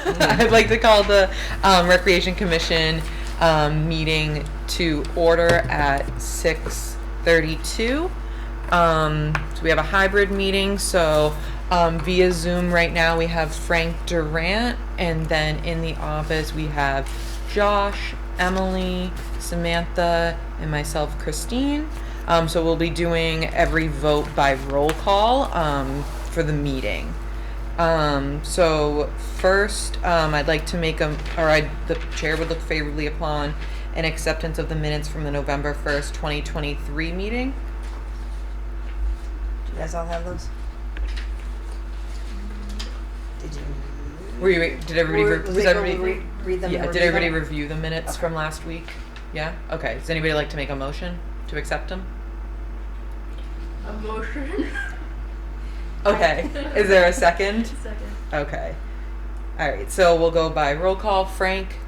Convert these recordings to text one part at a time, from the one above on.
I'd like to call the Recreation Commission meeting to order at 6:32. So we have a hybrid meeting, so via Zoom right now we have Frank Durant, and then in the office we have Josh, Emily, Samantha, and myself, Christine. So we'll be doing every vote by roll call for the meeting. So first, I'd like to make the chair would look favorably upon an acceptance of the minutes from the November 1st, 2023 meeting. Do you guys all have those? Did you? Did everybody, read them? yeah, and did review everybody them? review the minutes Okay. from last week? Yeah? Okay. Does anybody like to make a motion to accept them? A motion? Okay. Is there a second? Second. Okay. All right. So we'll go by roll call. Frank,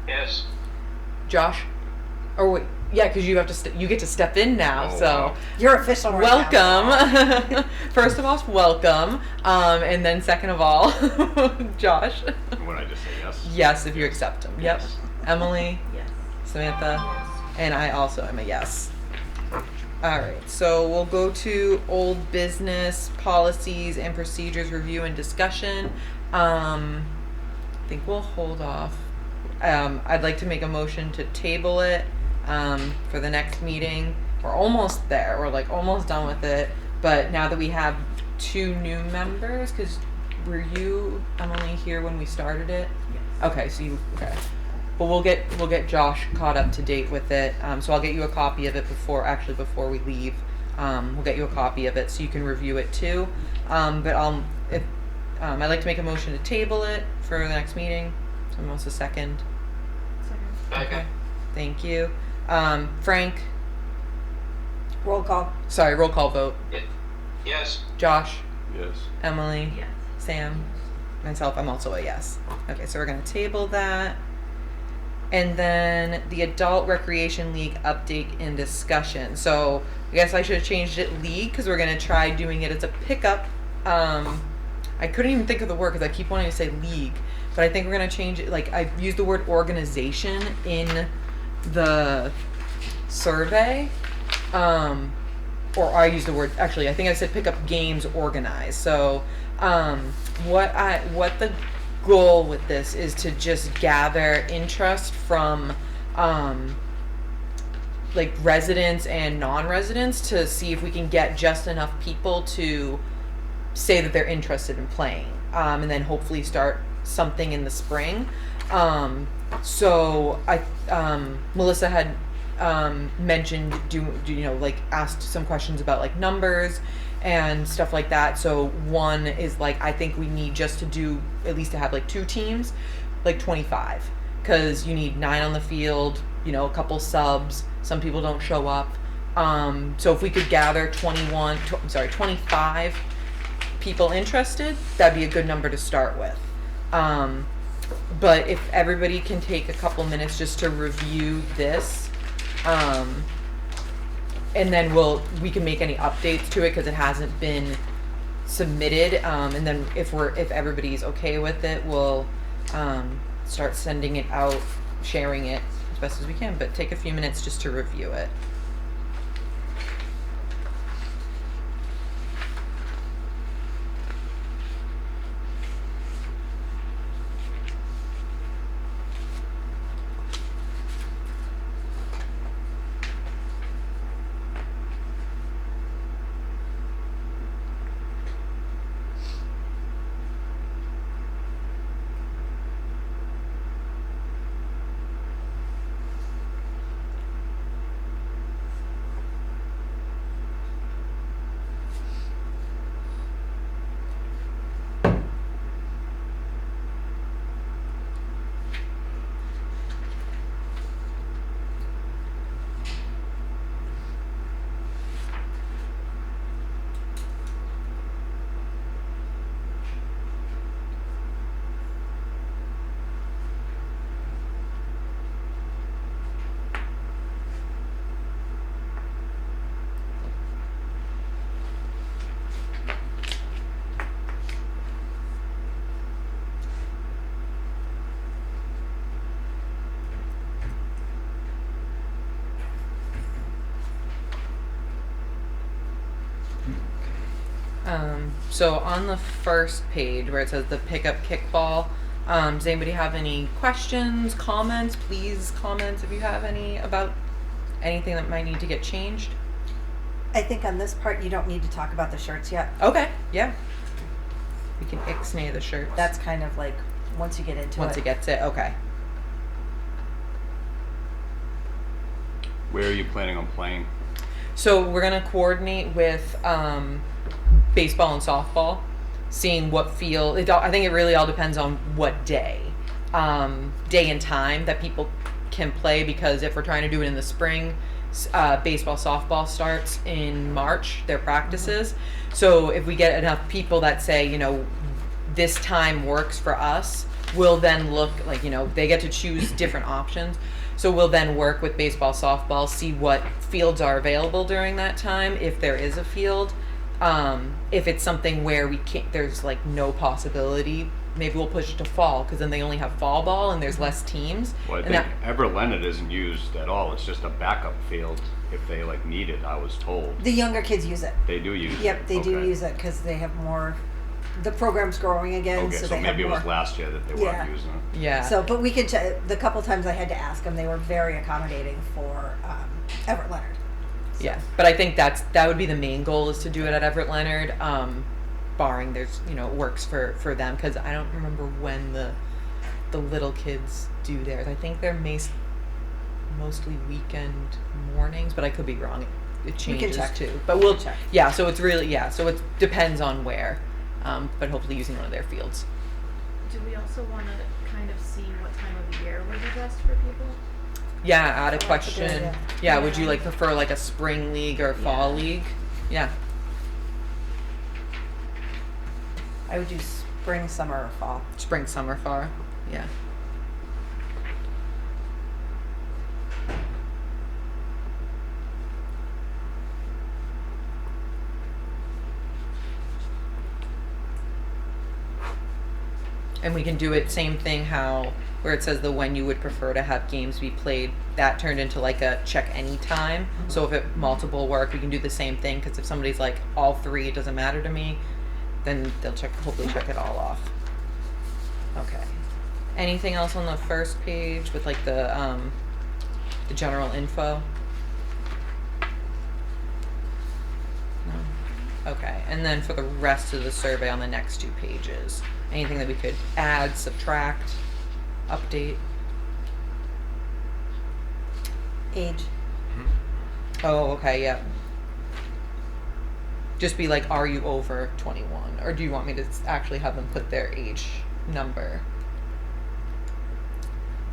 Yes. Josh, or wait, yeah, because you have to you get to step in now. Oh, so wow. You're official right now. welcome. First of all, welcome, and then second of all, Josh. Would I just say yes? Yes, if you accept them. Yep. Yes. Emily, Yes. Samantha, Yes. and I also am a yes. All right, so we'll go to old business policies and procedures review and discussion. I think we'll hold off. I'd like to make a motion to table it for the next meeting. We're almost there. We're like almost done with it. But now that we have 2 new members, because were you, Emily, here when we started it? Yes. Okay, so you okay. Well, we'll get Josh caught up to date with it. So I'll get you a copy of it before we leave. We'll get you a copy of it so you can review it too. But I'd like to make a motion to table it for the next meeting. Someone wants a second. Second. Okay. Thank you. Frank. Roll call. Sorry, roll call vote. Yes. Josh, Yes. Emily, Yes. Sam, myself. I'm also a yes. Okay, so we're gonna table that. And then the Adult Recreation League update and discussion. So I guess I should have changed it league because we're gonna try doing it as a pickup. I couldn't even think of the word because I keep wanting to say league, but I think we're gonna change it. Like I used the word organization in the survey, or I used the word. Actually, I think I said pickup games organized. So what the goal with this is to just gather interest from like residents and non-residents to see if we can get just enough people to say that they're interested in playing, and then hopefully start something in the spring. So Melissa had mentioned like asked some questions about like numbers and stuff like that. So one is like I think we need just to do at least to have like 2 teams, like 25, because you need 9 on the field, a couple subs, some people don't show up. So if we could gather 25 people interested, that'd be a good number to start with. But if everybody can take a couple minutes just to review this, and then we can make any updates to it because it hasn't been submitted. And then if everybody's okay with it, we'll start sending it out, sharing it as best as we can. But take a few minutes just to review it. So on the first page where it says the pickup kickball, does anybody have any questions, comments? Please comments if you have any about anything that might need to get changed. I think on this part, you don't need to talk about the shirts yet. Okay, yeah. We can ixnay the shirts. That's kind of like, once you get into once it gets it, okay. Where are you planning on playing? So we're gonna coordinate with baseball and softball, seeing what field. I think it really all depends on what day and time that people can play. Because if we're trying to do it in the spring, baseball, softball starts in March. Their practices. So if we get enough people that say, you know, this time works for us, we'll then look like, you know, they get to choose different options. So we'll then work with baseball, softball, see what fields are available during that time, if there is a field. If it's something where we can't, there's like no possibility, maybe we'll push it to fall, because then they only have fall ball and there's less teams. Well, I And think Everett Leonard isn't used at all. It's just a backup field if they like need it, I was told. The younger kids use it. They do use it. Yep, they do Okay. use it because they have more. The program's growing again, Okay, so so they maybe it have was more. last year that they Yeah. weren't using it. Yeah. So, but we could. The couple times I had to ask them, they were very accommodating for Everett Leonard. Yeah, but I think that would be the main goal, is to do it at Everett Leonard, barring there's, you know, it works for them, because I don't remember when the little kids do theirs. I think they're mostly weekend mornings, but I could be wrong. It We can changes check. too. But we'll check. Yeah, so it's really so it depends on where, but hopefully using one of their fields. Do we also want to kind of see what time of year would be best for people? Yeah, add a That's a good question. idea. Yeah, would you like prefer like a spring league or fall league? Yeah. I would do spring, summer, or fall. Spring, summer, fall. Yeah. And we can do it same thing how where it says the when you would prefer to have games be played, that turned into like a check any time. So if it multiple work, we can do the same thing, because if somebody's like all three, it doesn't matter to me, then they'll hopefully check it all off. Okay. Anything else on the first page with like the general info? No. Okay. And then for the rest of the survey on the next two pages, anything that we could add, subtract, update? Age. Oh, okay, yeah. Just be like, are you over 21? Or do you want me to actually have them put their age number?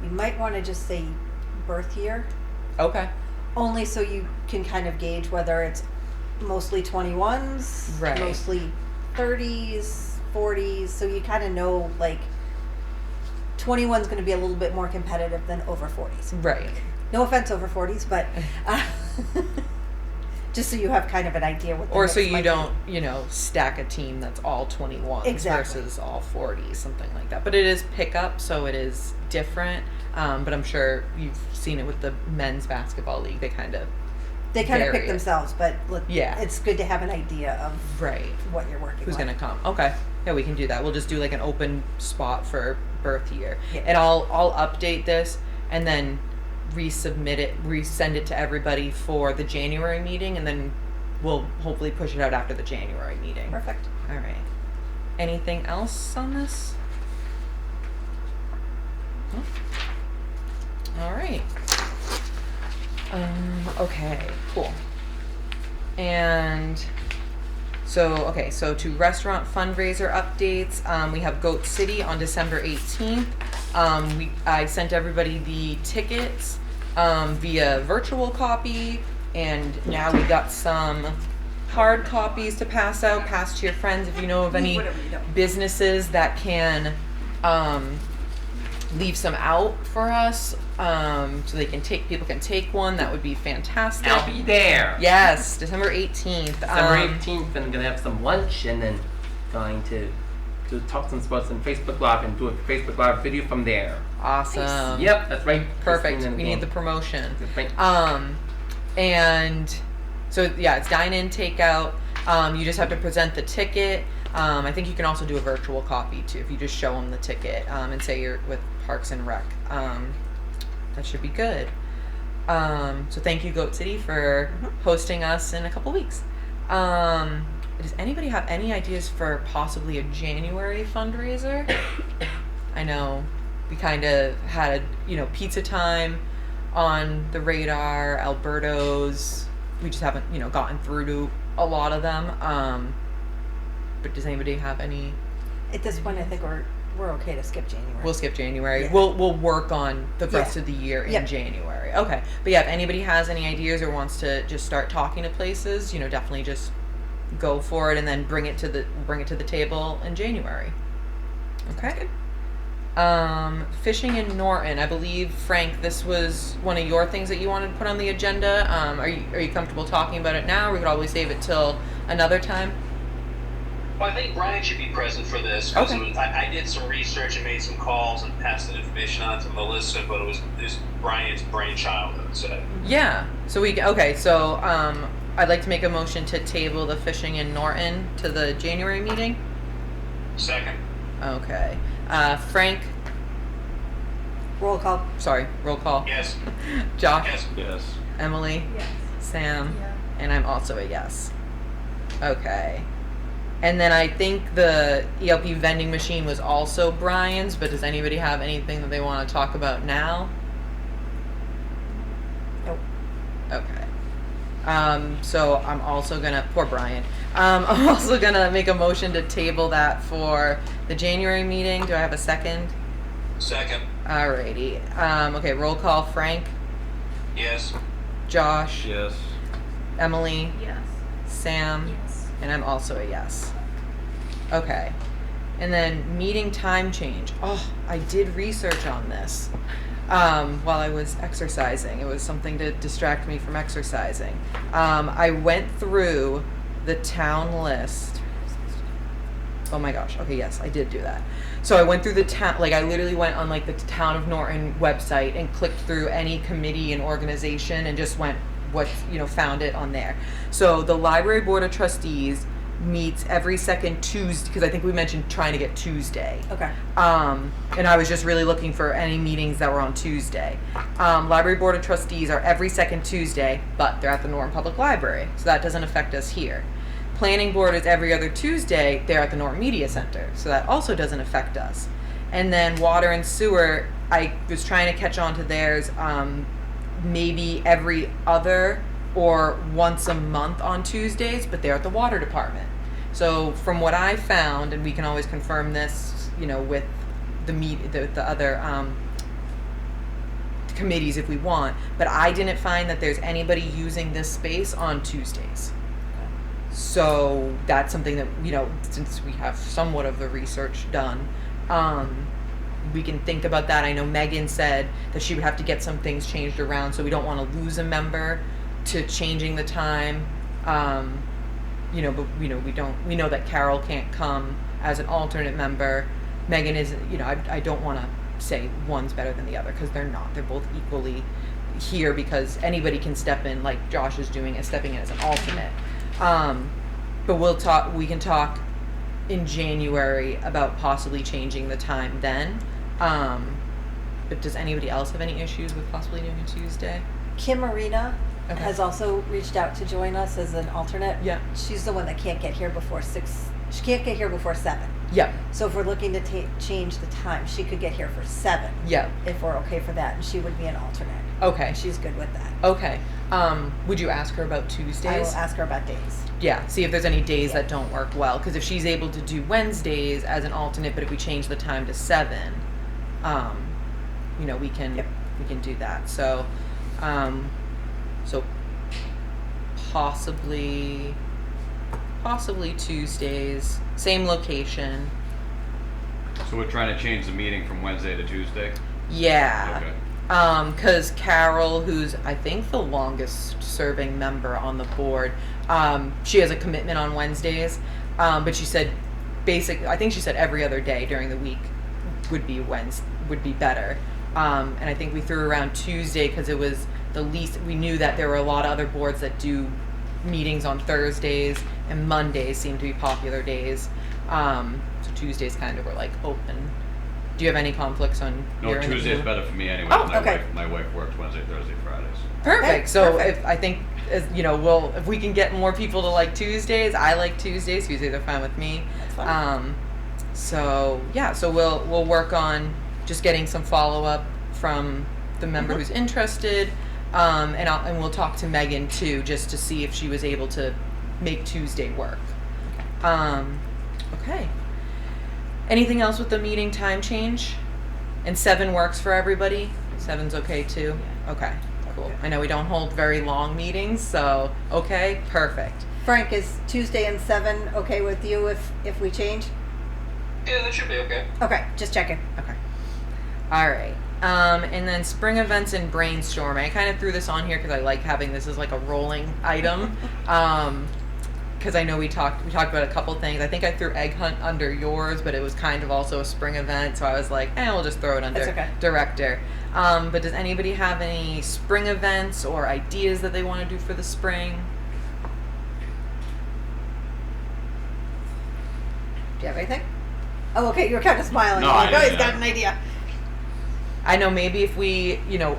You might want to just say birth year, Okay. only so you can kind of gauge whether it's mostly 21s, Right. mostly 30s, 40s, so you kind of know like 21's going to be a little bit more competitive than over 40s. Right. No offense over 40s, but just so you have kind of an idea what the Or so mix you might be. don't, stack a team that's all 21 Exactly. versus all 40, something like that. But it is pickup, so it is different. But I'm sure you've seen it with the men's basketball league. They kind of They kind of pick themselves, but look, Yeah. it's good to have an idea of right. what you're working Who's with. gonna come? Okay. Yeah, we can do that. We'll just do like an open spot for birth year. Yeah. And I'll update this and then resend it to everybody for the January meeting, and then we'll hopefully push it out after the January meeting. Perfect. All right. Anything else on this? No? All right. Okay, cool. And so to restaurant fundraiser updates, we have Goat City on December 18th. I sent everybody the tickets via virtual copy, and now we got some hard copies to pass to your friends. If you know of any Whatever you don't. businesses that can leave some out for us, so people can take one, that would be fantastic. I'll be there. Yes, December 18th. December 18th, and gonna have some lunch, and then going to talk some sports on Facebook Live and do a Facebook Live video from there. Awesome. Yep, that's right. Perfect. Christine and We the need the gang. promotion. That's right. And so yeah, it's dine in, takeout. You just have to present the ticket. I think you can also do a virtual copy too if you just show them the ticket and say you're with Parks and Rec. That should be good. So thank you, Goat City, for hosting us in a couple weeks. Does anybody have any ideas for possibly a January fundraiser? I know we kind of had, pizza time on the radar, Alberto's. We just haven't, gotten through to a lot of them. But does anybody have any? At this point, I think we're okay to skip January. We'll skip January. Yeah. We'll work on the rest Yeah. of the year in Yep. January. Okay. But yeah, if anybody has any ideas or wants to just start talking to places, definitely just go for it and then bring it to the table in January. Okay. Fishing in Norton. I believe, Frank, this was one of your things that you wanted to put on the agenda. Are you comfortable talking about it now? Or we could always save it till another time. Well, I think Brian should be present for this because Okay. I did some research and made some calls and passed the information on to Melissa, but it was Brian's brainchild, I would say. Yeah. So I'd like to make a motion to table the fishing in Norton to the January meeting. Second. Okay. Frank, Roll call. sorry, roll call. Yes. Josh, Yes. Yes. Emily, Yes. Sam, Yeah. and I'm also a yes. Okay. And then I think the ELP vending machine was also Brian's, but does anybody have anything that they want to talk about now? Nope. Okay. So I'm also gonna, poor Brian. I'm also gonna make a motion to table that for the January meeting. Do I have a second? Second. Alrighty. Okay, roll call. Frank, Yes. Josh, Yes. Emily, Yes. Sam, Yes. and I'm also a yes. Okay. And then meeting time change. Oh, I did research on this while I was exercising. It was something to distract me from exercising. I went through the town list. Oh my gosh. Okay, yes, I did do that. So I went through the town, I literally went on the Town of Norton website and clicked through any committee and organization and just went found it on there. So the Library Board of Trustees meets every second Tuesday, because I think we mentioned trying to get Tuesday. Okay. And I was just really looking for any meetings that were on Tuesday. Library Board of Trustees are every second Tuesday, but they're at the Norton Public Library, so that doesn't affect us here. Planning Board is every other Tuesday, they're at the Norton Media Center, so that also doesn't affect us. And then Water and Sewer, I was trying to catch on to theirs, maybe every other or once a month on Tuesdays, but they're at the Water Department. So from what I found, and we can always confirm this, with the other committees if we want, but I didn't find that there's anybody using this space on Tuesdays. So that's something that, since we have somewhat of the research done, we can think about that. I know Megan said that she would have to get some things changed around, so we don't want to lose a member to changing the time. But we know that Carol can't come as an alternate member. Megan is, I don't want to say one's better than the other, because they're not. They're both equally here, because anybody can step in, like Josh is doing, as stepping in as an alternate. But we can talk in January about possibly changing the time then. But does anybody else have any issues with possibly doing a Tuesday? Kim Marina Okay. has also reached out to join us as an alternate. Yeah. She's the one that can't get here before 6. She can't get here before 7. Yep. So if we're looking to change the time, she could get here for 7. Yep. If we're okay for that, and she would be an alternate. Okay. And she's good with that. Okay. Would you ask her about Tuesdays? I will ask her about days. Yeah, see if there's any days Yeah. that don't work well. Because if she's able to do Wednesdays as an alternate, but if we change the time to 7, we can Yep. we can do that. So, so possibly Tuesdays, same location. So we're trying to change the meeting from Wednesday to Tuesday? Yeah. Okay. Because Carol, who's I think the longest serving member on the board, she has a commitment on Wednesdays, but she said I think she said every other day during the week would be better. And I think we threw around Tuesday because it was the least, we knew that there were a lot of other boards that do meetings on Thursdays, and Mondays seem to be popular days. So Tuesdays kind of were like open. Do you have any conflicts on No, your end? Tuesday's better for me anyway. Oh, okay. My wife works Wednesday, Thursday, Fridays. Perfect. Okay, So perfect. if I think, if we can get more people to like Tuesdays, I like Tuesdays. Tuesdays are fine with me. That's fine. So we'll work on just getting some follow up from the member who's interested, and we'll talk to Megan too, just to see if she was able to make Tuesday work. Okay. Anything else with the meeting time change? And 7 works for everybody? 7's okay too? Okay, cool. I know we don't hold very long meetings, so okay, perfect. Frank, is Tuesday and 7 okay with you if we change? Yeah, that should be okay. Okay, just checking. Okay. All right. And then spring events and brainstorming. I kind of threw this on here because I like having this as like a rolling item. Because I know we talked about a couple things. I think I threw egg hunt under yours, but it was kind of also a spring event, so I was like, we'll just throw it under That's okay. director. But does anybody have any spring events or ideas that they want to do for the spring? Do you have anything? Oh, okay. You were kind of smiling. No, You're like, I oh, he's didn't. got an idea. I know maybe if we,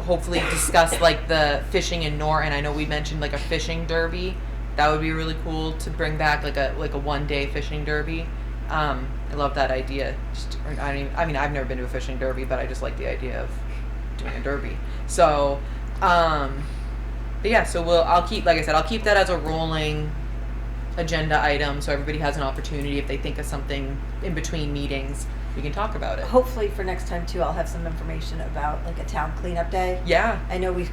hopefully discuss like the fishing in Norton. I know we mentioned like a fishing derby. That would be really cool to bring back like a 1-day fishing derby. I love that idea. I've never been to a fishing derby, but I just like the idea of doing a derby. So, but yeah, so I'll keep that as a rolling agenda item, so everybody has an opportunity if they think of something in between meetings, we can talk about it. Hopefully for next time too, I'll have some information about like a town cleanup day. Yeah. I know we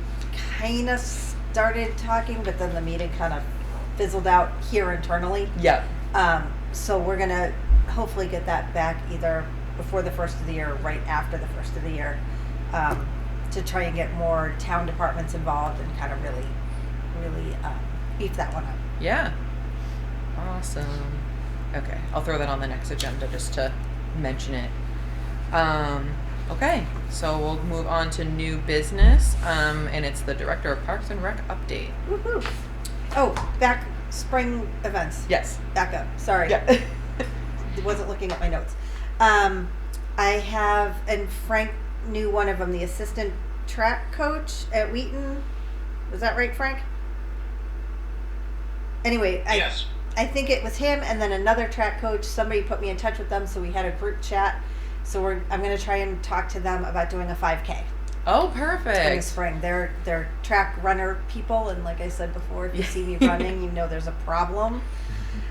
kind of started talking, but then the meeting kind of fizzled out here internally. Yeah. So we're gonna hopefully get that back either before the first of the year or right after the first of the year, to try and get more town departments involved and kind of really beef that one up. Yeah. Awesome. Okay, I'll throw that on the next agenda just to mention it. Okay, so we'll move on to new business, and it's the Director of Parks and Rec update. Woohoo! Oh, back spring events. Yes. Back up. Sorry. Yeah. Wasn't looking at my notes. I have, and Frank knew one of them, the assistant track coach at Wheaton. Was that right, Frank? Anyway, Yes. I think it was him, and then another track coach. Somebody put me in touch with them, so we had a group chat. So I'm going to try and talk to them about doing a 5K Oh, in the perfect. spring. They're track runner people, and like I said before, if you see me running, you know there's a problem.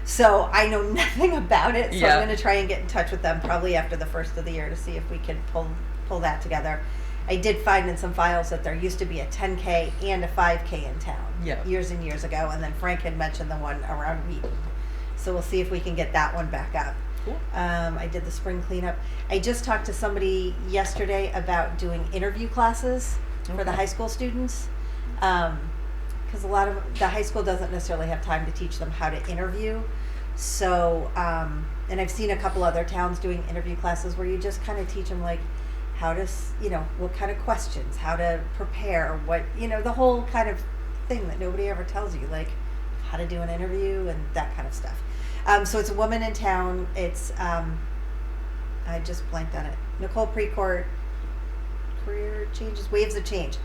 So I know nothing about it, so Yeah. I'm going to try and get in touch with them probably after the first of the year to see if we can pull that together. I did find in some files that there used to be a 10K and a 5K in town Yeah. years and years ago, and then Frank had mentioned the one around Wheaton. So we'll see if we can get that one back up. Cool. I did the spring cleanup. I just talked to somebody yesterday about doing interview classes for the Okay. high school students. Because a lot of the high school doesn't necessarily have time to teach them how to interview. So, and I've seen a couple other towns doing interview classes where you just kind of teach them like how to, what kind of questions, how to prepare, the whole kind of thing that nobody ever tells you, like how to do an interview and that kind of stuff. So it's a woman in town. It's, I just blanked on it. Nicole Precourt, Career Changes, Waves of Change.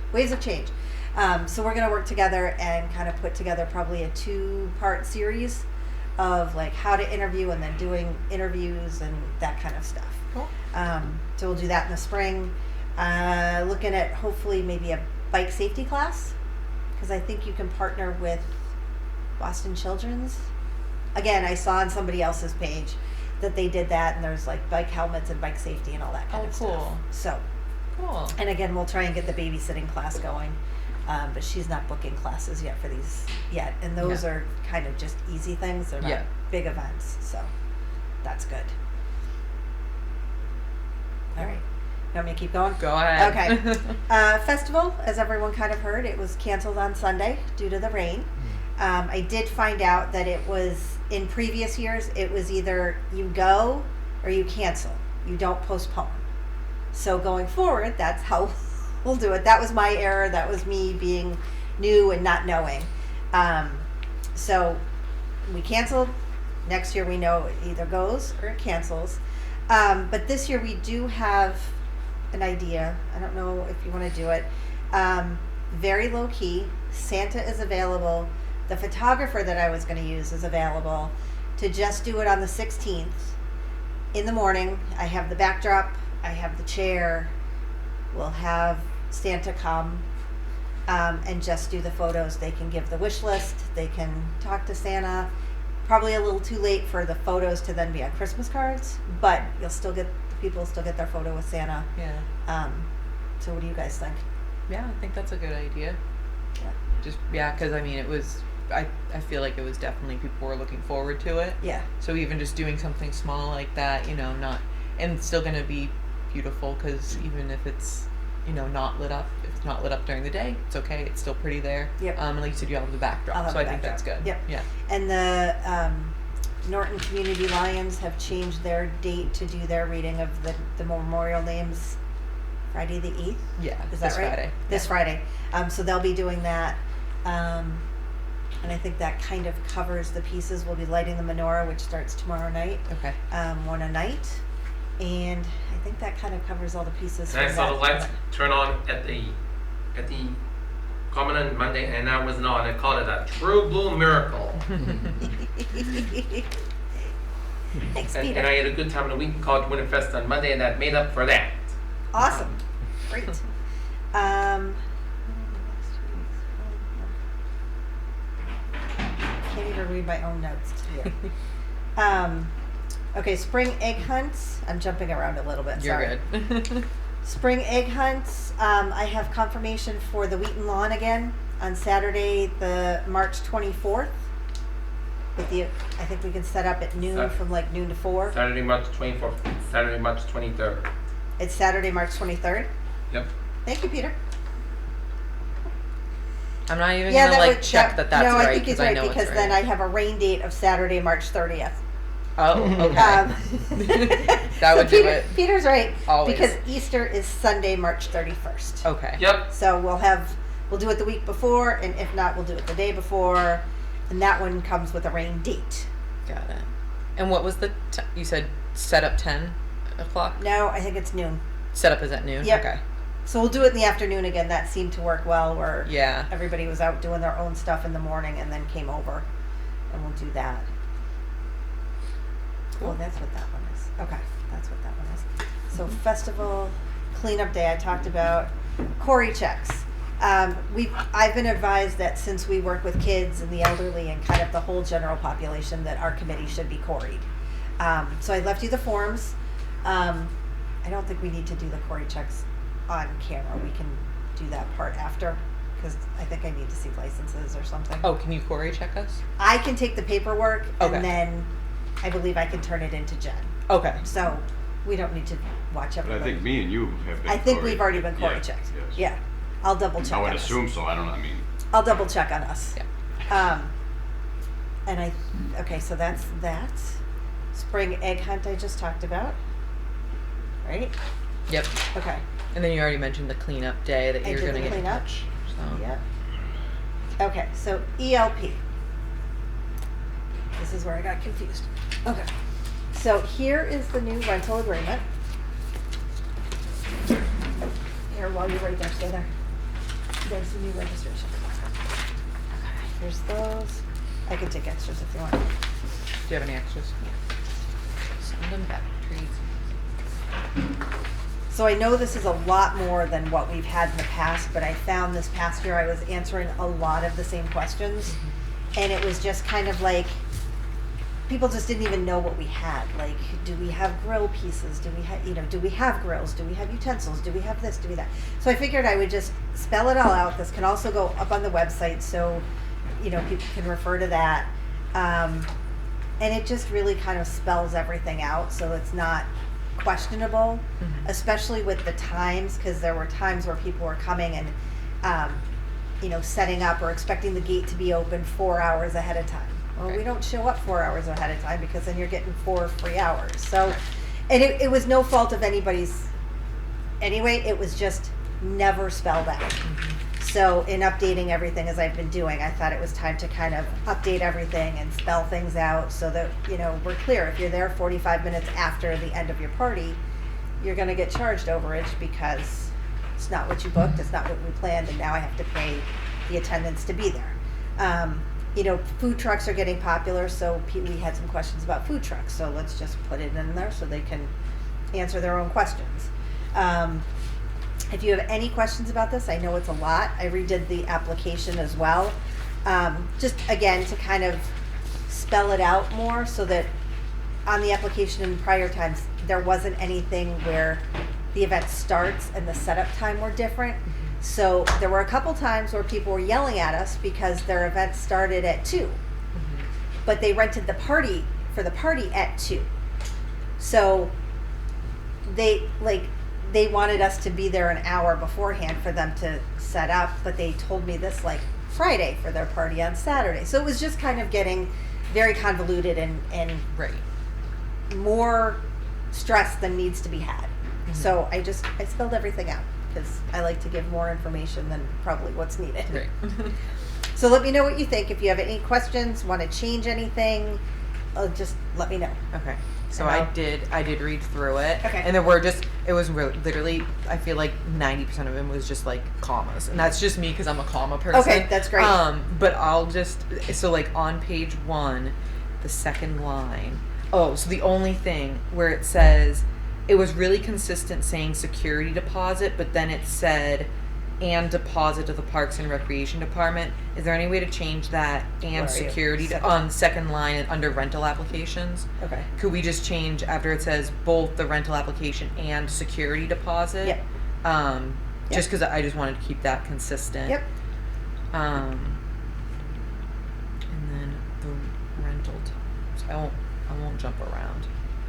So we're going to work together and kind of put together probably a 2-part series of like how to interview and then doing interviews and that kind of stuff. Cool. So we'll do that in the spring. Looking at hopefully maybe a bike safety class, because I think you can partner with Boston Children's. Again, I saw on somebody else's page that they did that, and there's like bike helmets and bike safety and all that kind Oh, of stuff. cool. So, Cool. and again, we'll try and get the babysitting class going, but she's not booking classes yet for these yet, and those Yeah. are kind of just easy things. They're not Yeah. big events, so that's good. All right, you want me to keep going? Go ahead. Okay. Festival, as everyone kind of heard, it was canceled on Sunday due to the rain. I did find out that it was, in previous years, it was either you go or you cancel. You don't postpone. So going forward, that's how we'll do it. That was my error. That was me being new and not knowing. So we canceled. Next year we know it either goes or it cancels. But this year we do have an idea. I don't know if you want to do it. Very low key. Santa is available. The photographer that I was going to use is available to just do it on the 16th in the morning. I have the backdrop. I have the chair. We'll have Santa come and just do the photos. They can give the wish list. They can talk to Santa. Probably a little too late for the photos to then be on Christmas cards, but people will still get their photo with Santa. Yeah. So what do you guys think? Yeah, I think that's a good idea. Yeah. Just, yeah, because I mean, I feel like it was definitely, people were looking forward to it. Yeah. So even just doing something small like that, you know, and it's still going to be beautiful, because even if it's, you know, not lit up, if it's not lit up during the day, it's okay. It's still pretty there. Yep. And like you said, you have the backdrop. I'll have So the I think that's backdrop. good. Yep. Yeah. And the Norton Community Lions have changed their date to do their reading of the memorial names Friday the 8th. Yeah. Is that this right? Friday. This Yeah. Friday. So they'll be doing that. And I think that kind of covers the pieces. We'll be lighting the menorah, which starts tomorrow night, Okay. one a night. And I think that kind of covers all the pieces. And I from saw the that. lights turn on at the Common on Monday, and that wasn't on. I called it a true blue miracle. Thanks, And Peter. I had a good time in the week. Called Winterfest on Monday, and that made up for that. Awesome. Great. Can't even read my own notes here. Okay, spring egg hunts. I'm jumping around a little bit. You're Sorry. good. Spring egg hunts. I have confirmation for the Wheaton Lawn again on Saturday, the March 24th. I think we can set up at noon, from like noon to 4. Saturday, March 24th. Saturday, March 23rd. It's Saturday, March 23rd. Yep. Thank you, Peter. I'm not even Yeah, gonna that like would, check that that's no, right, I think he's 'cause I right, know it's because then I have a rain date of Saturday, March 30th. Oh, okay. That would do it. Peter's right. Always. Because Easter is Sunday, March 31st. Okay. Yep. So we'll do it the week before, and if not, we'll do it the day before. And that one comes with a rain date. Got it. And what was you said set up 10 o'clock? No, I think it's noon. Setup is at noon? Yep. Okay. So we'll do it in the afternoon again. That seemed to work well, where Yeah. everybody was out doing their own stuff in the morning and then came over. And we'll do that. Cool. Oh, that's what that one is. Okay, that's what that one is. So festival cleanup day I talked about. Corey checks. I've been advised that since we work with kids and the elderly and kind of the whole general population, that our committee should be Corey'd. So I left you the forms. I don't think we need to do the Corey checks on camera. We can do that part after, because I think I need to see licenses or something. Oh, can you Corey check us? I can take the paperwork Okay. and then I believe I can turn it into Jen. Okay. So we don't need to watch But I everybody. think me and you have been. I think Cory- we've already been Corey yeah, checked. yes. Yeah. I'll double check I would on us. assume so. I don't know. I mean, I'll double check on us. Yeah. And okay, so that's that. Spring egg hunt I just talked about. Right? Yep. Okay. And then you already mentioned the cleanup day that I you're did gonna the get in cleanup. touch. So. Yep. Okay, so ELP. This is where I got confused. Okay. So here is the new rental agreement. Here, while you're right there, stay there. There's the new registration. Okay, here's those. I can take extras if you want. Do you have any extras? Send them back, trees. So I know this is a lot more than what we've had in the past, but I found this past year I was answering a lot of the same questions. And it was just kind of like, people just didn't even know what we had. Like, do we have grill pieces? Do we have, do we have grills? Do we have utensils? Do we have this? Do we that? So I figured I would just spell it all out. This can also go up on the website, so, people can refer to that. And it just really kind of spells everything out, so it's not questionable, especially with the times, because there were times where people were coming and, setting up or expecting the gate to be open 4 hours ahead of time. Well, we Right. don't show up 4 hours ahead of time, because then you're getting 4 free hours. So, and it was no fault of anybody's anyway, it was just never spelled out. So in updating everything as I've been doing, I thought it was time to kind of update everything and spell things out so that, you know, we're clear. If you're there 45 minutes after the end of your party, you're going to get charged overage because it's not what you booked, it's not what we planned, and now I have to pay the attendants to be there. You know, food trucks are getting popular, so we had some questions about food trucks, so let's just put it in there so they can answer their own questions. If you have any questions about this, I know it's a lot. I redid the application as well. Just again, to kind of spell it out more so that on the application in prior times, there wasn't anything where the event starts and the setup time were different. So there were a couple times where people were yelling at us because their event started at 2, but they rented the party at 2. So they wanted us to be there an hour beforehand for them to set up, but they told me this like Friday for their party on Saturday. So it was just kind of getting very convoluted and Right. more stress than needs to be had. So I spelled everything out because I like to give more information than probably what's needed. Right. So let me know what you think. If you have any questions, want to change anything, just let me know. Okay. So And I I'll- did read through it. Okay. And there were it was literally, I feel like 90% of it was just like commas. And that's just me because I'm a comma person. Okay, that's great. But I'll just, so like on page 1, the second line. Oh, so the only thing where it says, it was really consistent saying security deposit, but then it said, and deposit to the Parks and Recreation Department. Is there any way to change that and Where are you? security Second. on second line and under rental applications? Okay. Could we just change after it says both the rental application and security deposit? Yep. Just because I just wanted to keep that consistent. Yep. And then the rental times. I won't jump around.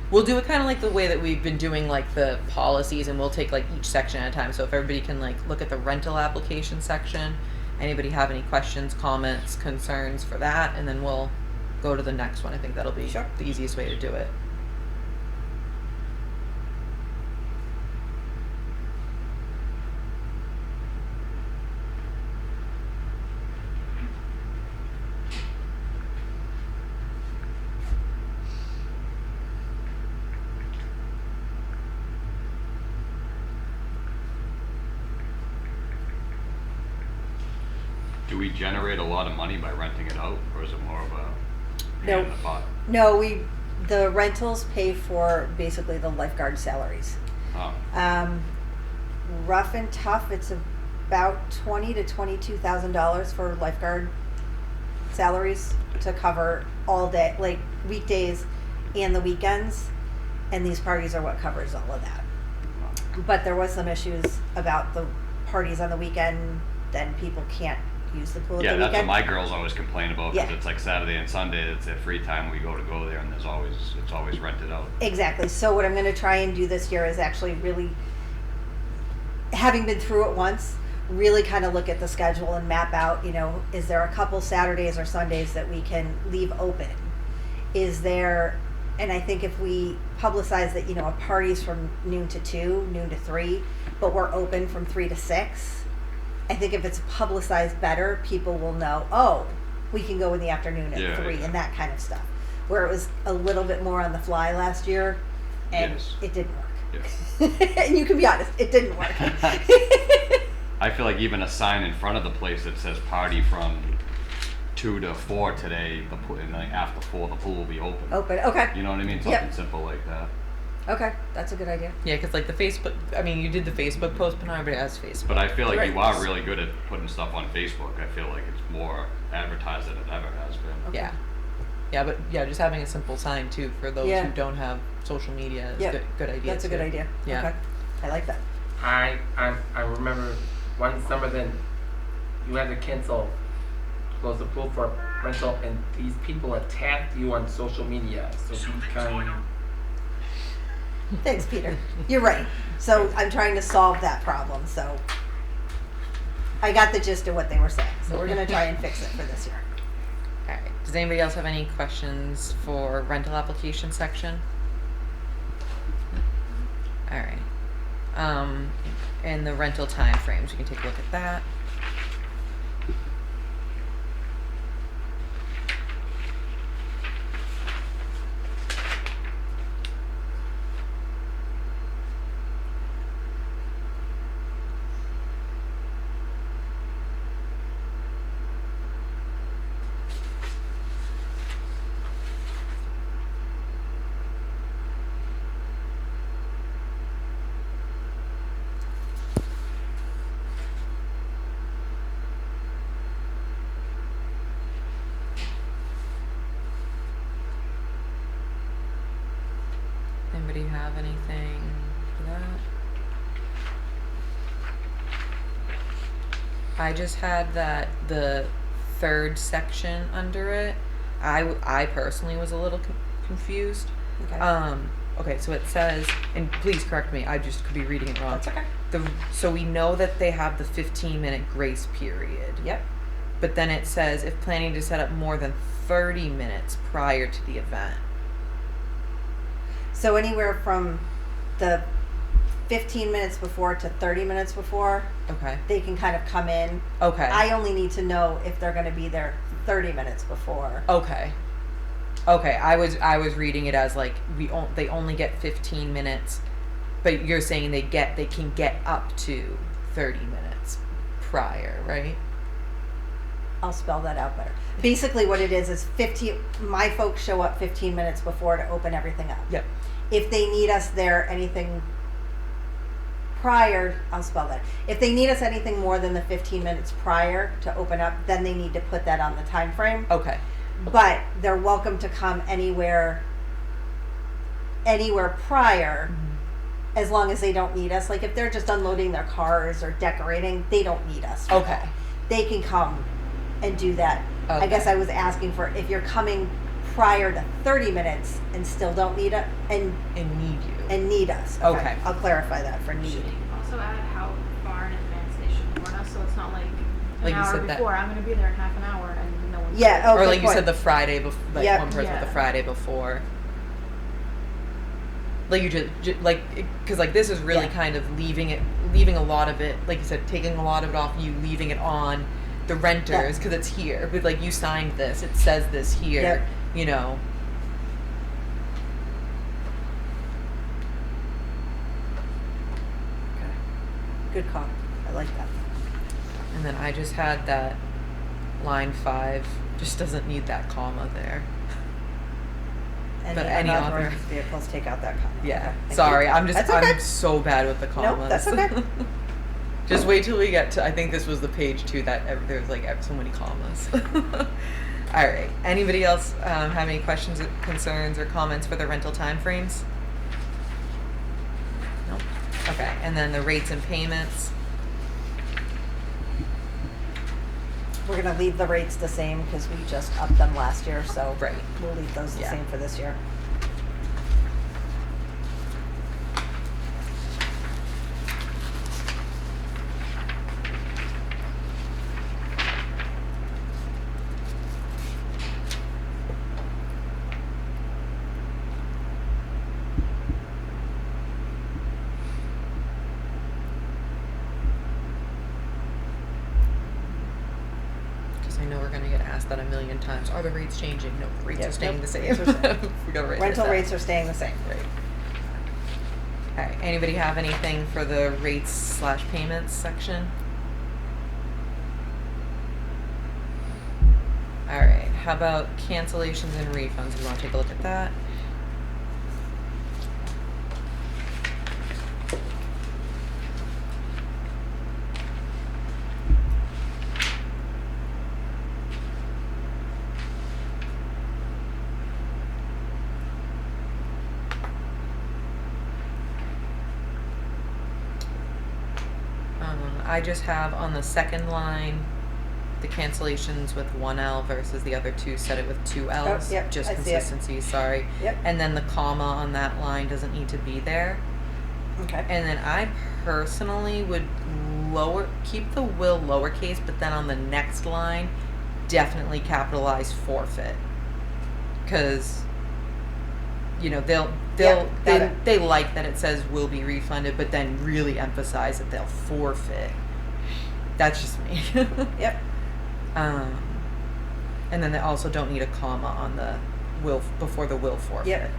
We'll do it kind of like the way that we've been doing like the policies, and we'll take like each section at a time. So if everybody can like look at the rental application section, anybody have any questions, comments, concerns for that, and then we'll go to the next one. I think that'll be Sure. the easiest way to do it. Do we generate a lot of money by renting it out, or is it more of a No. hand in the pot? No, the rentals pay for basically the lifeguard salaries. Oh, Rough and tough, it's about $20,000 to $22,000 for lifeguard salaries to cover all day, like weekdays and the weekends, and these parties are what covers all of that. But there was some issues about the parties on the weekend, then people can't use the pool at yeah, the that's weekend. what my girls always complain about, because Yeah. it's like Saturday and Sunday, it's their free time, we go there, and it's always rented out. Exactly. So what I'm going to try and do this year is actually really, having been through it once, really kind of look at the schedule and map out, you know, is there a couple Saturdays or Sundays that we can leave open? Is there, and I think if we publicize that, you know, a party's from noon to 2, noon to 3, but we're open from 3 to 6, I think if it's publicized better, people will know, oh, we can go in the afternoon at Yeah, 3 yeah. and that kind of stuff. Where it was a little bit more on the fly last year, and Yes. it didn't work. Yeah. And you can be honest, it didn't work. I feel like even a sign in front of the place that says party from 2 to 4 today, the pool, and like after 4, the pool will be open. Open, okay, You know what I mean? Something Yep. simple like that. okay, that's a good idea. Yeah, because like the Facebook, I mean, you did the Facebook post, but not everybody has Facebook. But I feel like you Right. are really good at putting stuff on Facebook. I feel like it's more advertised than it ever has been. Okay. Yeah. Yeah, but yeah, just having a simple sign too for those Yeah. who don't have social media is Yep. good idea. That's a good too. idea. Yeah. Okay. I like that. I remember one summer then you had to close the pool for rental, and these people attacked you on social media. So be kind. Thanks, Peter. You're right. So I'm trying to solve that problem. So I got the gist of what they were saying. So we're gonna try and fix it for this year. All right. Does anybody else have any questions for rental application section? All right. And the rental time frames, you can take a look at that. have anything for that. I just had that the third section under it. I personally was a little confused. Okay. Okay, so it says, and please correct me, I just could be reading it wrong. That's okay. So we know that they have the 15-minute grace period. Yep. But then it says if planning to set up more than 30 minutes prior to the event. So anywhere from the 15 minutes before to 30 minutes before, Okay. they can kind of come in. Okay. I only need to know if they're going to be there 30 minutes before. Okay. Okay, I was reading it as like they only get 15 minutes, but you're saying they can get up to 30 minutes prior, right? I'll spell that out better. Basically what it is 15, my folks show up 15 minutes before to open everything up. Yep. If they need us there anything prior, I'll spell that. If they need us anything more than the 15 minutes prior to open up, then they need to put that on the time frame. Okay. But they're welcome to come anywhere prior, as long as they don't need us. Like if they're just unloading their cars or decorating, they don't need us. for Okay. that. They can come and do that. I Okay. guess I was asking for if you're coming prior to 30 minutes and still don't need it And need you. and need us. Okay. I'll clarify that for need. Should also add how far in advance they should warn us, so it's not like an Like you hour said that- before. I'm gonna be there in half an hour and no one's Yeah, there. oh, Or good like you point. said, the Friday before, like Yep. one person Yeah. the Friday before. Like you just like, because like this is really Yeah. kind of leaving a lot of it, like you said, taking a lot of it off you, leaving it on the renters because it's here. But like you signed this, it says this here, Yep. you know. Okay. Good call. I like that. And then I just had that line 5 just doesn't need that comma there. But any unauthorized other- vehicles, take out that comma. Yeah. Okay, thank Sorry, you. I'm That's okay. I'm so bad with the commas. Nope, that's okay. Just wait till we get to. I think this was the page 2 that there's like so many commas. All right. Anybody else have any questions, or concerns, or comments for the rental timeframes? Nope. Okay. And then the rates and payments. We're gonna leave the rates the same because we just upped them last year, so Right. we'll leave those the Yeah. same for this year. Because I know we're gonna get asked that a million times. Are the rates changing? No, rates Yep, are staying nope, the same. rates are staying. We gotta write this Rental down. rates are staying the same. Right. All right. Anybody have anything for the rates/payments section? All right. How about cancellations and refunds? You want to take a look at that? I just have on the second line the cancellations with 1 L versus the other two said it with 2 L's. yep, Just I see it. consistency, sorry. Yep. And then the comma on that line doesn't need to be there. Okay. And then I personally would keep the will lowercase, but then on the next line, definitely capitalize forfeit. Because, you know, Yep, got it. they like that it says will be refunded, but then really emphasize that they'll forfeit. That's just me. Yep. And then they also don't need a comma on the will before the will forfeit. Yep.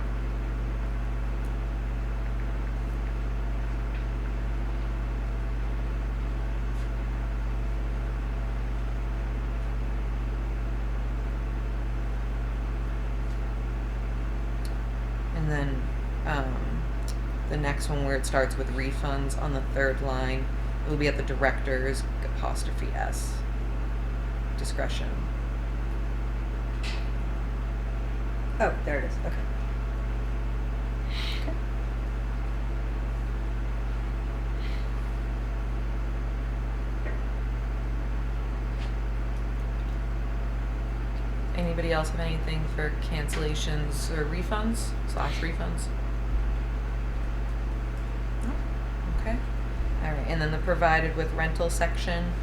And then the next one where it starts with refunds on the third line, it will be at the director's apostrophe S discretion. Oh, there it is. Okay. Anybody else have anything for cancellations or refunds / refunds? No? Okay. All right, and then the provided with rental section.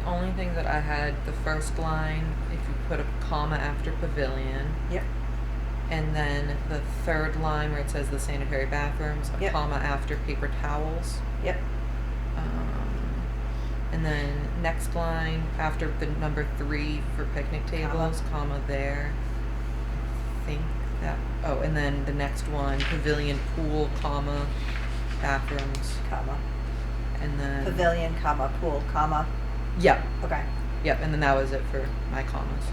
The only thing that I had, the first line, if you put a comma after pavilion, Yep. and then the third line where it says the sanitary bathrooms, a Yep. comma after paper towels. Yep. And then next line after the number 3 for picnic tables, comma there. I think that. Oh, and then the next one, pavilion, pool, comma, bathrooms, Comma. and then Pavilion, comma, pool, comma. Yep. Okay. Yep, and then that was it for my commas.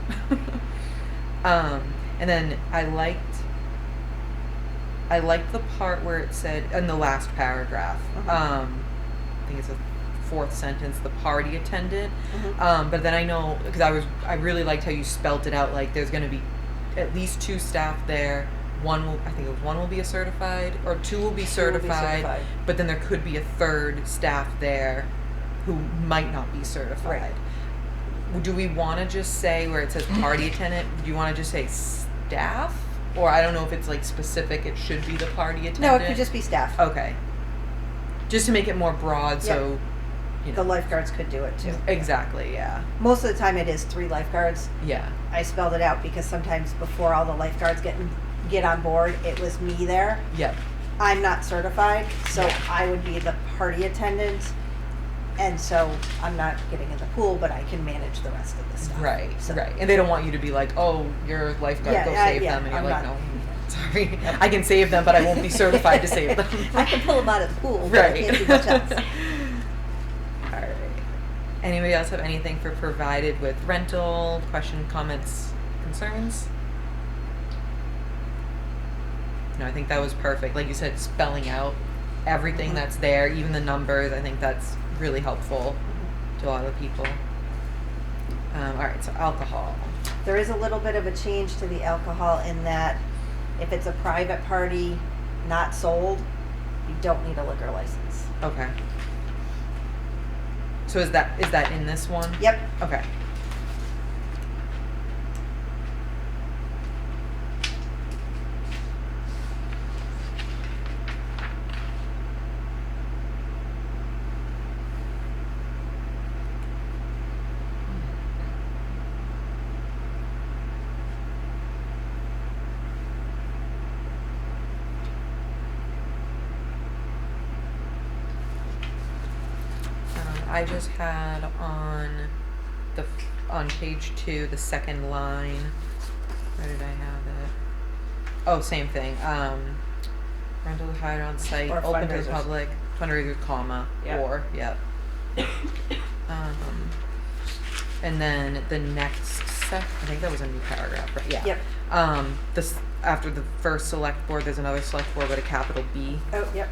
And then I liked the part where it said in the last paragraph. Mhm. I think it's the 4th sentence, the party attendant. Mhm. But then I know because I really liked how you spelt it out. Like there's going to be at least 2 staff there. One will be a certified, or 2 will be certified. But then there could be a 3rd staff there who might not be certified. Right. Do we want to just say where it says party attendant? Do you want to just say staff, or I don't know if it's like specific? It should be the party attendant. No, it could just be staff. Okay. Just to make it more broad, so you know. The lifeguards could do it too. Exactly. Yeah. Most of the time it is 3 lifeguards. Yeah. I spelled it out because sometimes before all the lifeguards get on board, it was me there. Yep. I'm not certified, so Yeah. I would be the party attendant. And so I'm not getting in the pool, but I can manage the rest of the stuff. Right. So, Right. And they don't want you to be like, oh, you're a lifeguard, Yeah, go yeah, save yeah, them, and you're I'm like, not- no, sorry, I can save them, but I won't be certified to save them. I can pull them out of the pool, but I Right. can't do much else. All right. Anybody else have anything for provided with rental? Question, comments, concerns? No, I think that was perfect. Like you said, spelling out everything Mhm. that's there, even the numbers. I think that's really helpful to a lot of people. All right, so alcohol. There is a little bit of a change to the alcohol in that if it's a private party, not sold, you don't need a liquor license. Okay. So is that in this one? Yep. Okay. I just had on page 2, the second line. Where did I have it? Oh, same thing. Rental hire on site, Or open to the fundraisers. public, fundraiser, comma, Yep. or, yep. And then the next I think that was a new paragraph, right? Yeah. Yep. This after the first select board, there's another select board with a capital B. Oh, yep.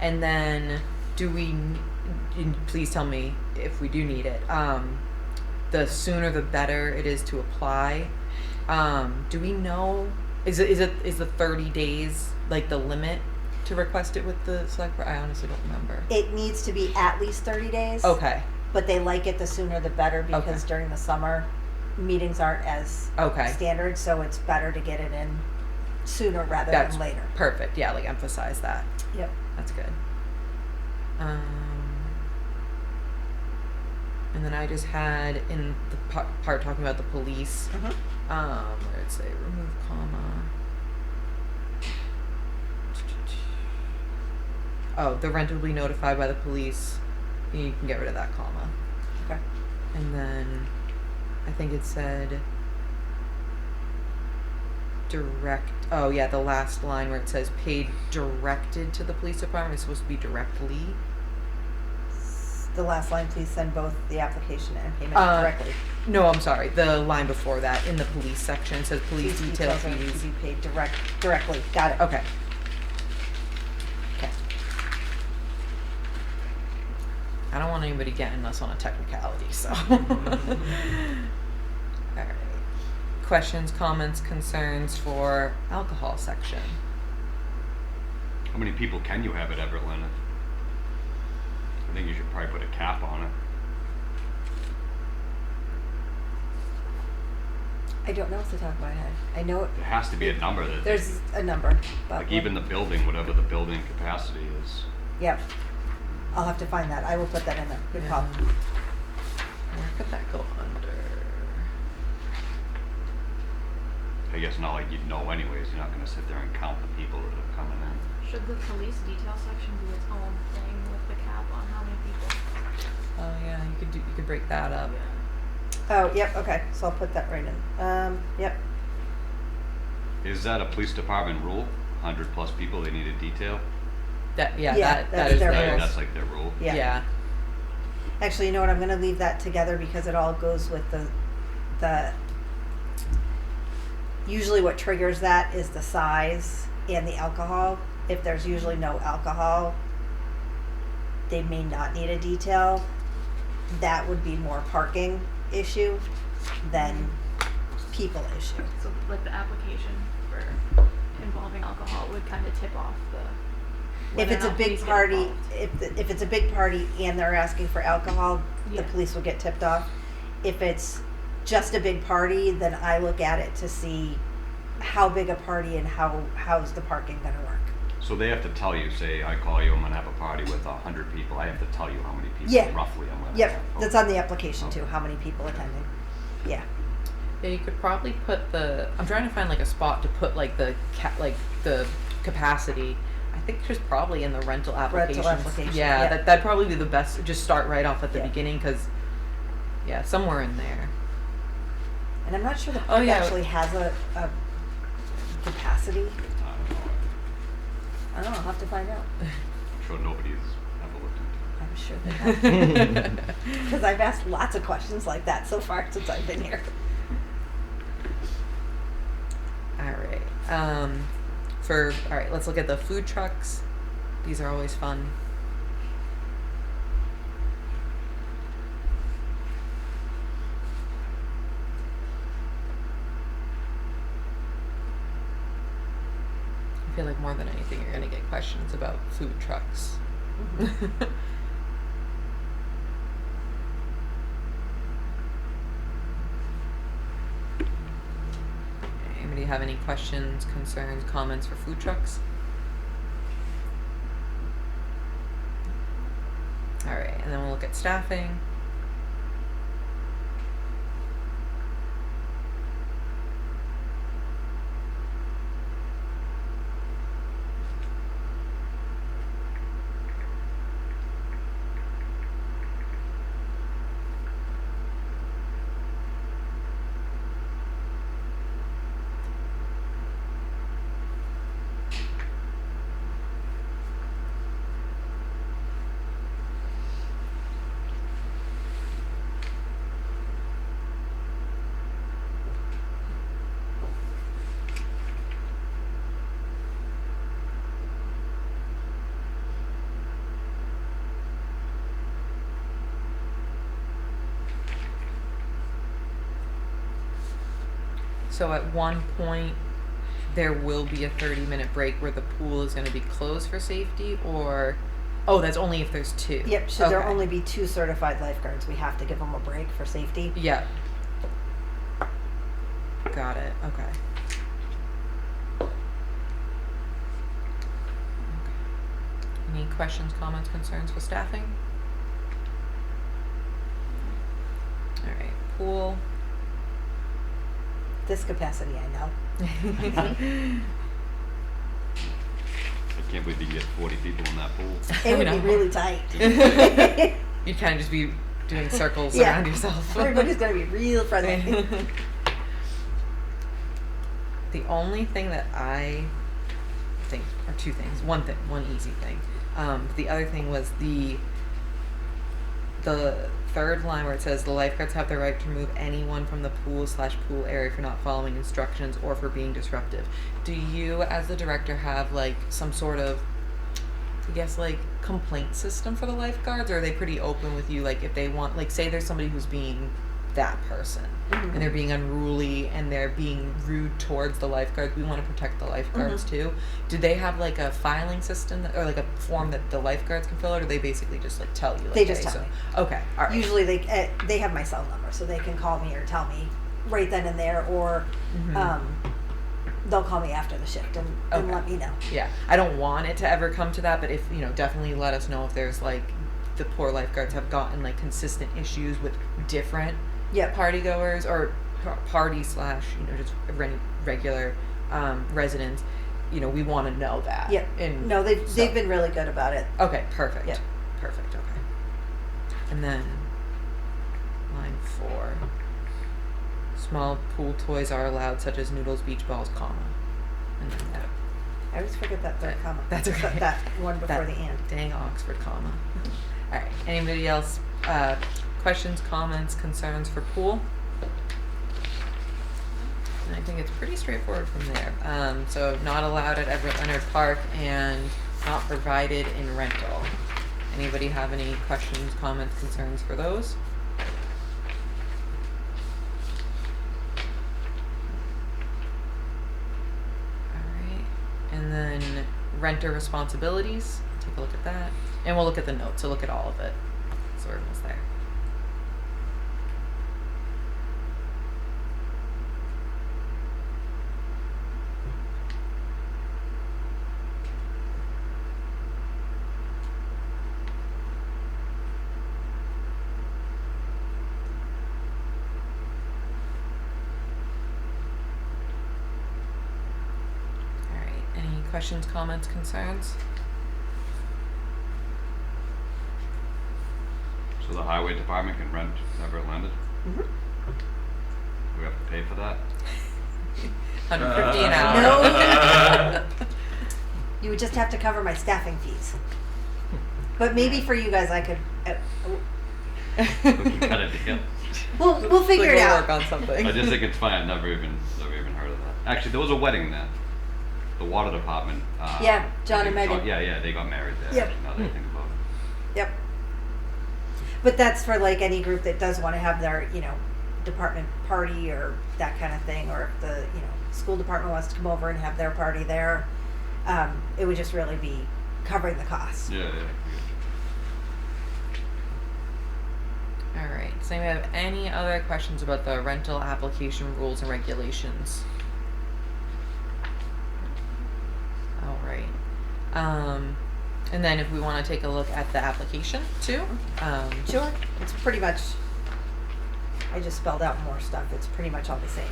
And then please tell me if we do need it. The sooner the better it is to apply. Do we know, is the 30 days like the limit to request it with the select board? I honestly don't remember. It needs to be at least 30 days. Okay. But they like it the sooner the better because Okay. during the summer, meetings aren't as Okay. standard, so it's better to get it in sooner rather That's than later. perfect. Yeah, like emphasize that. Yep. That's good. And then I just had in the part talking about the police. Where it say remove comma. Oh, the renter will be notified by the police. You can get rid of that comma. Okay. And then I think it said oh yeah, the last line where it says paid directed to the police department is supposed to be directly. The last line, please send both the application and payment Uh, directly. No, I'm sorry. The line before that in the police section it says police These detail details are to fees. be paid directly. Got it. Okay. Okay. I don't want anybody getting us on a technicality, so. Alright. Questions, comments, concerns for alcohol section? How many people can you have at Everett Leonard? I think you should probably put a cap on it. I don't know off the top of my head. I know There has to be a number that, there's a number, but like even the building, whatever the building capacity is. Yep. I'll have to find that. I will put that in there. Good call. Where could that go under? I guess not like you'd know anyways. You're not gonna sit there and count the people that are coming in. Should the police detail section do its own thing with the cap on how many people? Oh yeah, you could break that up. Oh, yep. Okay. So I'll put that right in. Yep. Is that a police department rule? 100 plus people, they need a detail? That Yeah, that that's is their theirs. rules. That's like their rule. Yeah. Yeah. Actually, you know what? I'm going to leave that together because it all goes with the. Usually, what triggers that is the size and the alcohol. If there's usually no alcohol, they may not need a detail. That would be more parking issue than people issue. So like the application for involving alcohol would kind of tip off the. If whether or it's a not big police get party, involved. if it's a big party and they're asking for alcohol, the Yeah. police will get tipped off. If it's just a big party, then I look at it to see how big a party and how's the parking going to work. So they have to tell you, say, I call you, I'm gonna have a party with 100 people. I have to tell you how many people Yeah. roughly I'm gonna Yep, have. that's on the application too. How many people attending? Yeah. Yeah, you could probably put the. I'm trying to find like a spot to put like the the capacity. I think just probably in the rental application. application, Yeah, yeah. that'd probably be the best. Just start right off at the Yeah. beginning, because yeah, somewhere in there. And I'm not sure the Oh, park yeah. actually has a capacity. I don't know. I don't know. I'll have to find out. I'm sure nobody's ever looked into it. I'm sure they have. Because I've asked lots of questions like that so far since I've been here. All right. All right, let's look at the food trucks. These are always fun. I feel like more than anything, you're gonna get questions about food trucks. Anybody have any questions, concerns, comments for food trucks? All right, and then we'll look at staffing. So at one point, there will be a 30-minute break where the pool is going to be closed for safety, or oh, that's only if there's two. Yep. Should there Okay. only be 2 certified lifeguards, we have to give them a break for safety. Yeah. Got it. Okay. Any questions, comments, concerns for staffing? All right, pool. This capacity, I know. I can't believe you can get 40 people in that pool. It would I be know. really tight. You'd kind of just be doing circles Yeah. around yourself. Everybody's gonna be real friendly. The only thing that I think, or two things. One easy thing. The other thing was the third line where it says the lifeguards have the right to remove anyone from the pool area for not following instructions or for being disruptive. Do you, as the director, have like some sort of, I guess, like complaint system for the lifeguards, or are they pretty open with you? Like if they want, like say there's somebody who's being that person Mhm. and they're being unruly and they're being rude towards the lifeguards, we want to protect the lifeguards Mhm. too. Do they have like a filing system or like a form that the lifeguards can fill out, or they basically just like tell you? Like, They just hey, tell me. Okay, all right. Usually they have my cell number, so they can call me or tell me right then and there, or Mhm. they'll call me after the shift and Okay. let me know. Yeah, I don't want it to ever come to that, but if, definitely let us know if there's like the poor lifeguards have gotten like consistent issues with different Yep. party goers or party slash, just regular residents. We want to know that. Yep. And No, they've so- been really good about it. Okay, perfect. Yep. Perfect, okay. And then line 4. Small pool toys are allowed, such as noodles, beach balls, comma. And then that. I always forget that third comma. That's okay. That one before That the and. dang Oxford comma. All right. Anybody else? Questions, comments, concerns for pool? And I think it's pretty straightforward from there. So not allowed at Everett Leonard Park and not provided in rental. Anybody have any questions, comments, concerns for those? All right. And then renter responsibilities. Take a look at that. And we'll look at the notes. So look at all of it. So we're almost there. All right. Any questions, comments, concerns? So the highway department can rent Everett Landed? Mhm. Do we have to pay for that? $150 an hour. No. You would just have to cover my staffing fees. But maybe for you guys, I could. We can cut a deal. We'll figure Like it we'll out. work on something. I just think it's fine. I've never even heard of that. Actually, there was a wedding there. The water department. Yeah, John I and think Megan. Yeah, they got married there. Yep. Now that I think about it. Yep. But that's for like any group that does want to have their, department party or that kind of thing, or if the, school department wants to come over and have their party there, it would just really be covering the cost. Yeah. All right. Does anybody have any other questions about the rental application rules and regulations? All right. And then if we want to take a look at the application too. Sure. It's pretty much, I just spelled out more stuff. It's pretty much all the same.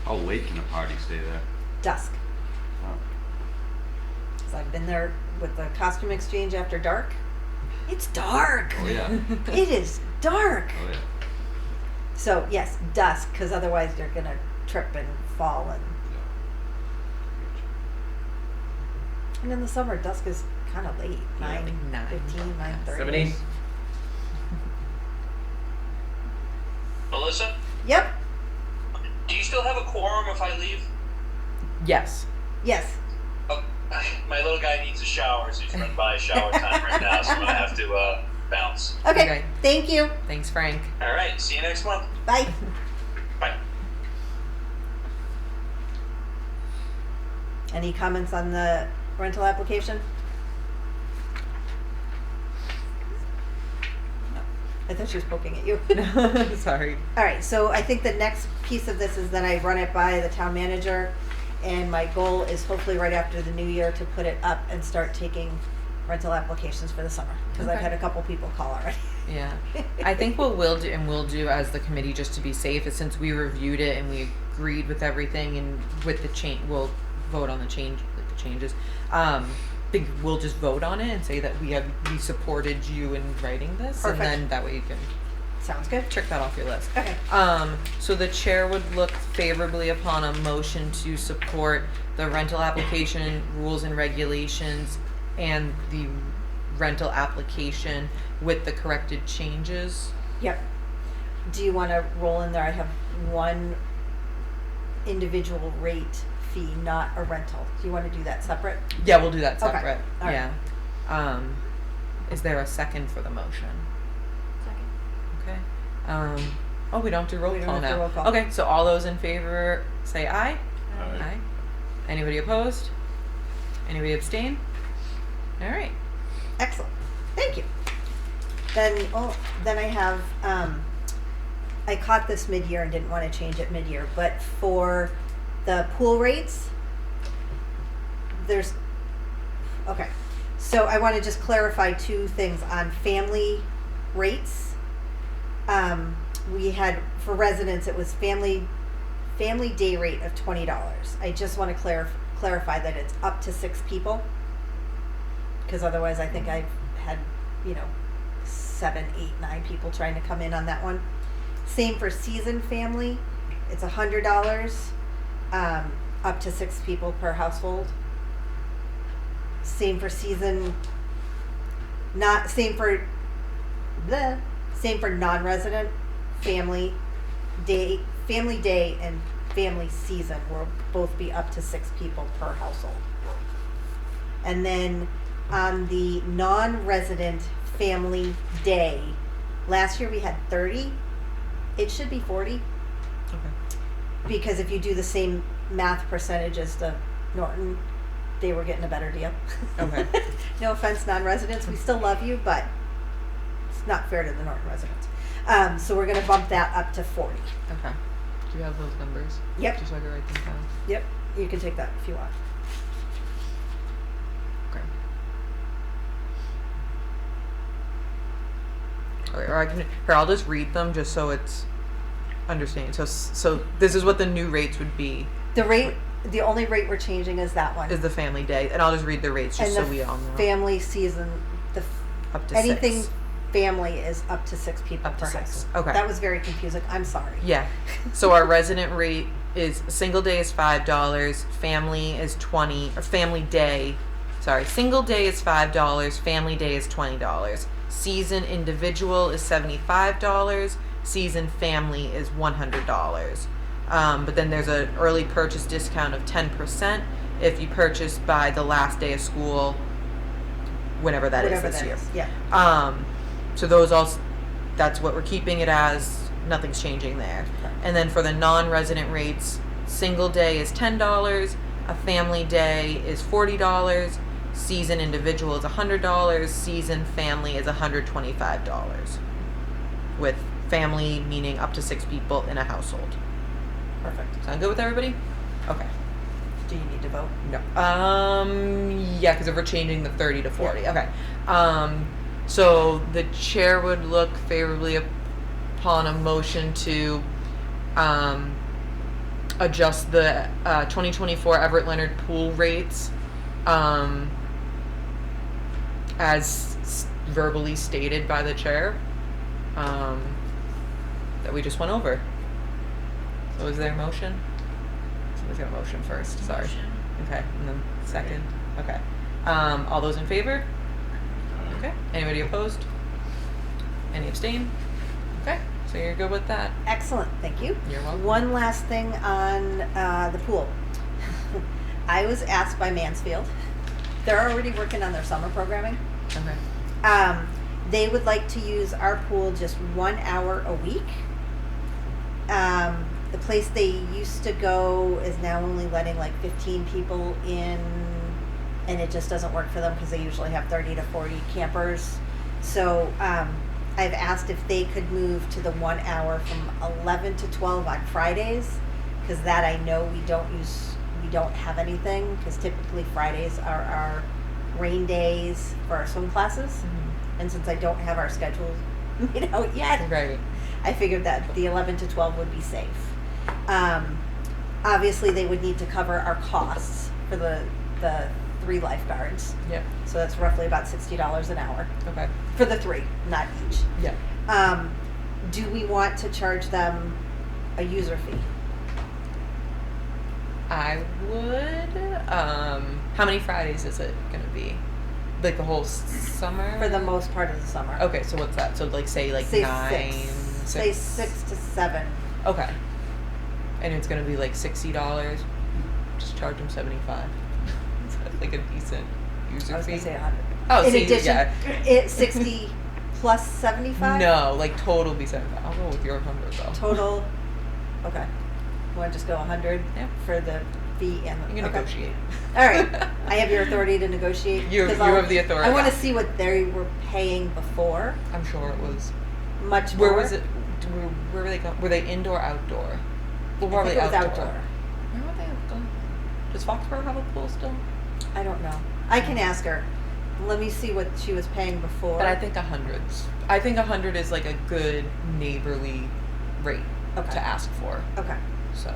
How late can a party stay there? Dusk. Oh. 'Cause I've been there with the costume exchange after dark. It's dark. Oh yeah. It is dark. Oh yeah. So yes, dusk, because otherwise you're gonna trip and fall, and in the summer dusk is kind of late. Yeah, like 9:15, 9:30. 7, 8. Melissa, Yep. do you still have a quorum if I leave? Yes. Yes. Oh, my little guy needs a shower, so he's running by shower time right now, so I'm gonna have to bounce. Okay. Okay. Thank you. Thanks, Frank. All right, see you next month. Bye. Bye. Any comments on the rental application? I thought she was poking at you. Sorry. All right, so I think the next piece of this is that I run it by the town manager, and my goal is hopefully right after the new year to put it up and start taking rental applications for the summer, because I've Okay. had a couple people call already. Yeah. I think what we'll do as the committee, just to be safe, is since we reviewed it and we agreed with everything and with the change, we'll vote on the changes. We'll just vote on it and say that we supported you in writing this, Perfect. and then that way you can Sounds good. check that off your list. Okay. So the chair would look favorably upon a motion to support the rental application rules and regulations and the rental application with the corrected changes. Yep. Do you want to roll in there? I have one individual rate fee, not a rental. Do you want to do that separate? Yeah, we'll do that Okay. separate. All right. Yeah. Is there a second for the motion? Second. Okay. Oh, we don't have to roll We don't call have to now. roll call. Okay, so all those in favor say aye. Aye. Anybody opposed? Anybody abstain? All right. Excellent. Thank you. Then I have, I caught this mid-year and didn't want to change it mid-year, but for the pool rates, okay. So I want to just clarify two things on family rates. We had, for residents, it was family day rate of $20. I just want to clarify that it's up to 6 people. Because otherwise I think I've had, 7, 8, 9 people trying to come in on that one. Same for season family. It's $100, up to 6 people per household. Same for same for non-resident family day and family season will both be up to 6 people per household. And then on the non-resident family day, last year we had 30. It should be 40, Okay. because if you do the same math percentage as the Norton, they were getting a better deal. Okay. No offense, non-residents, we still love you, but it's not fair to the Norton residents. So we're gonna bump that up to 40. Okay. Do you have those numbers? Yep. Just so I can write them down. Yep, you can take that if you want. Okay. Okay, or I'll just read them just so it's understanding. So this is what the new rates would be, The only rate we're changing is that one. is the family day, and I'll just read the rates just And so we all know. family season, Up to anything 6. family is up to 6 people Up to per 6. household. Okay. That was very confusing. I'm sorry. Yeah. So our resident rate is single day is $5, family is 20, or family day, single day is $5, family day is $20. Season individual is $75, season family is $100. But then there's an early purchase discount of 10% if you purchase by the last day of school, whenever that is Whatever this that year. is. Yeah. So that's what we're keeping it as. Nothing's changing there. Okay. And then for the non-resident rates, single day is $10, a family day is $40, season individual is $100, season family is $125. With family meaning up to 6 people in a household. Perfect. Sound good with everybody? Okay. Do you need to vote? No. Yeah, because if we're changing the 30 to 40. Okay. So the chair would look favorably upon a motion to adjust the 2024 Everett Leonard pool rates as verbally stated by the chair that we just went over. So is there a motion? Somebody's got a motion first. Sorry. Motion. Okay, and then second. Okay. All those in favor? Okay. Anybody opposed? Any abstain? Okay. So you're good with that. Excellent. Thank you. You're welcome. One last thing on the pool. I was asked by Mansfield. They're already working on their summer programming. Okay. They would like to use our pool just 1 hour a week. The place they used to go is now only letting like 15 people in, and it just doesn't work for them because they usually have 30 to 40 campers. So I've asked if they could move to the 1 hour from 11 to 12 on Fridays, because that I know we don't have anything, because typically Fridays are our rain days for our swim classes. And since I don't have our schedule made out yet, Right. I figured that the 11 to 12 would be safe. Obviously, they would need to cover our costs for the 3 lifeguards. Yep. So that's roughly about $60 an hour Okay. for the 3, not each. Yep. Do we want to charge them a user fee? I would. How many Fridays is it gonna be? Like the whole summer? For the most part of the summer. Okay, so what's that? So like say like Say 9, 6. Say 6 to 7. Okay. And it's gonna be like $60. Just charge them 75. Is that like a decent user I was fee? going to say 100. Oh, In see, addition, yeah. it's 60 plus 75? No, like total be 75. I'll go with your 100 though. Total, okay. Want to just go 100 Yeah. for the fee and the, You can okay. negotiate. All right, I have your authority to negotiate. You 'cause have the authority. I want to see what they were paying before, I'm sure it was. much more. Where was it? Where were they going? Were they indoor, outdoor? Well, I probably think it was outdoor. outdoor. Where would they have gone? Does Foxborough have a pool still? I don't know. I can ask her. Let me see what she was paying before. But I think 100's. I think 100 is like a good neighborly rate Okay. to ask for. Okay. So,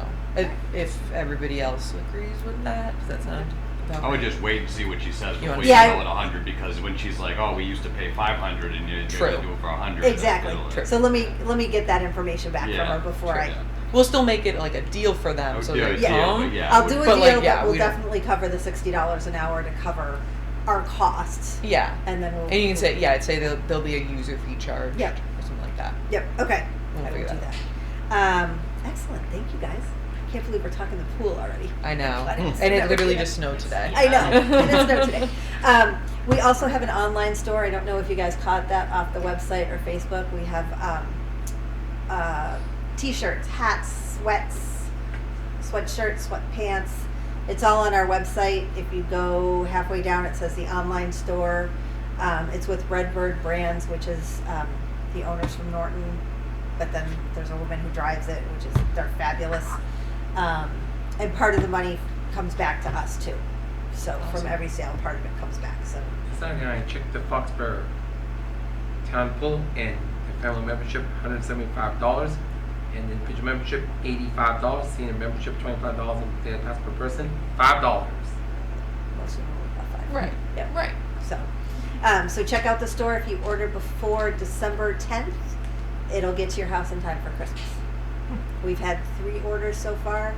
if everybody else agrees with that, does that sound about I would right? just wait and see what she says You before want- you Yeah, call it 100, because when she's like, oh, we used to pay 500 and you're True. gonna do it for 100. Exactly. True. So let me get that information back from Yeah, her before sure, I. yeah. We'll still make it like a deal for them, Oh, so yeah, they a deal, come. but yeah. I'll do a But, deal like, that yeah, will we don't- definitely cover the $60 an hour to cover our costs, Yeah. and then we'll. And you can say, yeah, I'd say there'll be a user fee charge. Yeah. Or something like that. Yep. Okay. We'll I will figure do that that. Excellent. Thank you guys. I can't believe we're talking the pool already. I know. But it's And it never literally yet. just snowed today. I know. And it's no today. We also have an online store. I don't know if you guys caught that off the website or Facebook. We have t-shirts, hats, sweatshirts, sweatpants. It's all on our website. If you go halfway down, it says the online store. It's with Redbird Brands, which is the owners from Norton. But then there's a woman who drives it, which is, they're fabulous. And part of the money comes back to us too. So Awesome. from every sale, part of it comes back. So Saturday night, I checked the Foxborough Town Pool, and the family membership $175, and the individual membership $85, senior membership $25, and day pass per person $5. most of them are about 5. Right. Yep. Right. So check out the store if you order before December 10th. It'll get to your house in time for Christmas. We've had 3 orders so far,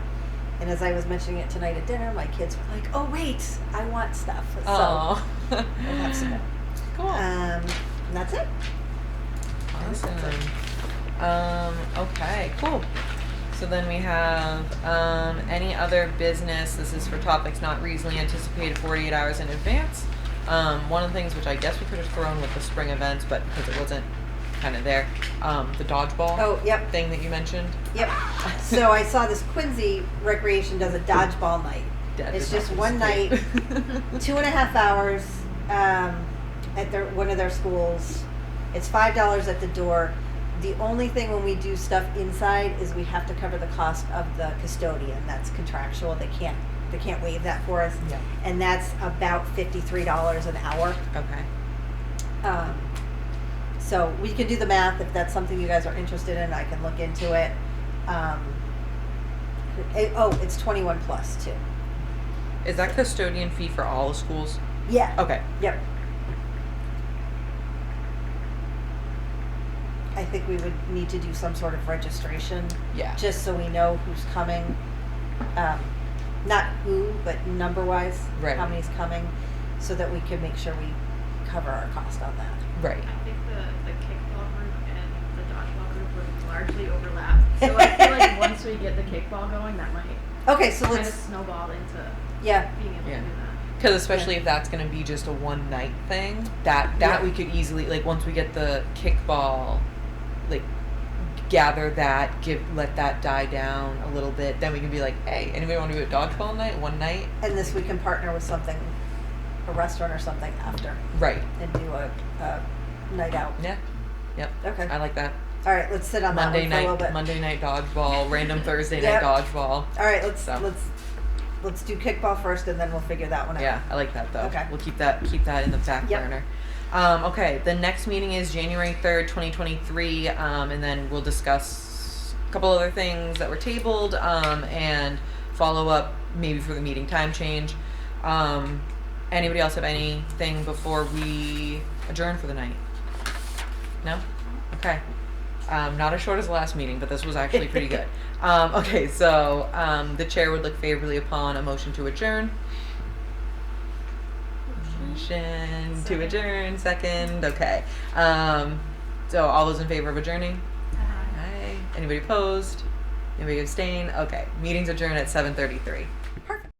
and as I was mentioning it tonight at dinner, my kids were like, "Oh wait, I want stuff." So Oh. we'll have some more. Cool. And that's it. Awesome. Okay, cool. So then we have any other business. This is for topics not reasonably anticipated 48 hours in advance. One of the things which I guess we could have thrown with the spring events, but because it wasn't kind of there, the dodgeball Oh, yep, thing that you mentioned. yep. So I saw this Quincy Recreation does a dodgeball night. Dad It's did not just one night, participate. 2.5 hours at one of their schools. It's $5 at the door. The only thing when we do stuff inside is we have to cover the cost of the custodian. That's contractual. They can't waive that for us. Yeah. And that's about $53 an hour. Okay. So we can do the math if that's something you guys are interested in. I can look into it. It's 21 plus too. Is that custodian fee for all the schools? Yeah. Okay. Yep. I think we would need to do some sort of registration, Yeah. just so we know who's coming. Not who, but number-wise, Right. how many's coming, so that we can make sure we cover our cost on that. Right. I think the kickball group and the dodgeball group would largely overlap. So I feel like once we get the kickball going, that might Okay, so kind of let's, snowball into yeah, being able Yeah. to do that. Because especially if that's going to be just a one night thing, that Yeah. we could easily, like, once we get the kickball, like, gather that, let that die down a little bit, then we can be like, hey, anybody want to do a dodgeball night one night? and this we can partner with something, a restaurant or something after, Right. and do a night out. Yeah. Yep. Okay. I like that. All right, let's sit on that one for a little bit. Monday night dodgeball, random Thursday night Yep. dodgeball. All right, let's So. let's do kickball first, and then we'll figure that one out. Yeah, I like that though. Okay. We'll keep that in the back Yep. burner. Okay, the next meeting is January 3rd, 2023, and then we'll discuss a couple other things that were tabled, and follow up maybe for the meeting time change. Anybody else have anything before we adjourn for the night? No? Okay. Not as short as the last meeting, but this was actually pretty good. Okay, so the chair would look favorably upon a motion to adjourn. Motion to adjourn, second. Okay. So all those in favor of adjourning? Aye. Anybody opposed? Anybody abstain? Okay. Meeting's adjourned at 7:33.